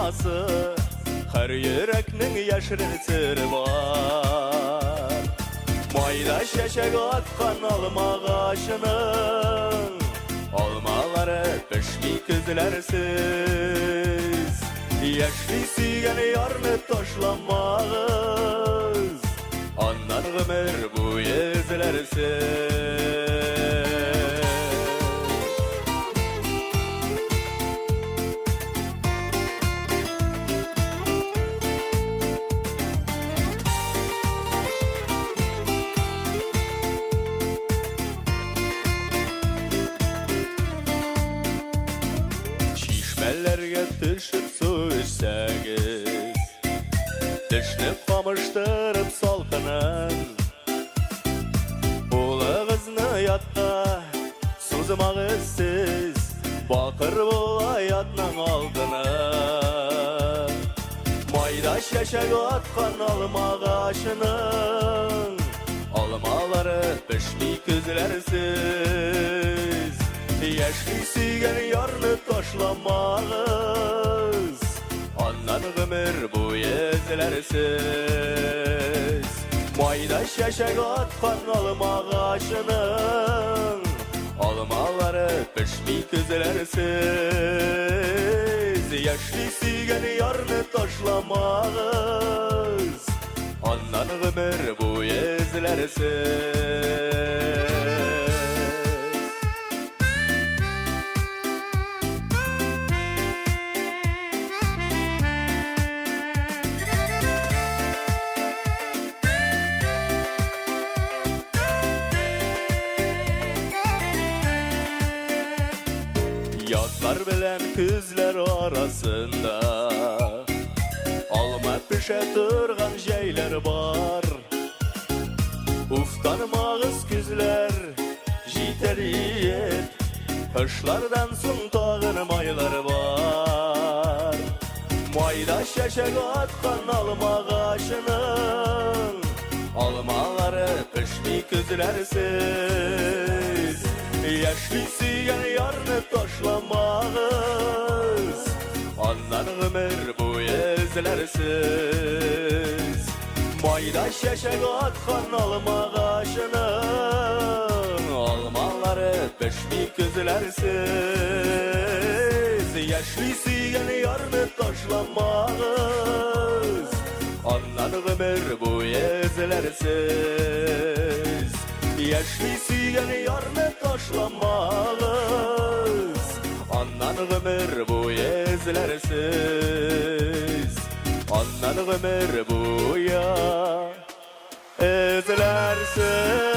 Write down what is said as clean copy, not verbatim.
manası, her yüreknin yaşırın sırrı var. Mayda şeşek atkan alma ağaçının, almaları pişmi küzlersiz. Yaşlı sügen yarını toşlanmağız, ondan ömür bu yüzlersiz. Çişmelerge düşüp su içseniz, dişini kamıştırıp salkının, ulağızını yatta suzmağız siz, bakır bu hayatının aldını. Mayda şeşek atkan alma ağaçının, almaları pişmi küzlersiz. Yaşlı sügen yarını toşlamağız, ondan ömür bu yüzlersiz. Mayda şeşek atkan alma ağaçının, almaları pişmi küzlersiz. Yaşlı sügen yarını toşlamağız, ondan ömür bu yüzlersiz. Yazlar bilen küzler arasında, alma pişe durgan jeyler var. Uftanmağız küzler jiteliyet, kışlardan soň tağın maylar var. Mayda şeşek atkan alma ağaçının, almaları pişmi küzlersiz. Yaşlı sügen yarını toşlamağız, ondan ömür bu yüzlersiz. Mayda şeşek atkan alma ağaçının, almaları pişmi küzlersiz. Yaşlı sügen yarını toşlamağız, ondan ömür bu yüzlersiz. Yaşlı sügen yarını toşlamağız, ondan ömür bu yüzlersiz. Ondan ömür bu ya yüzlersiz.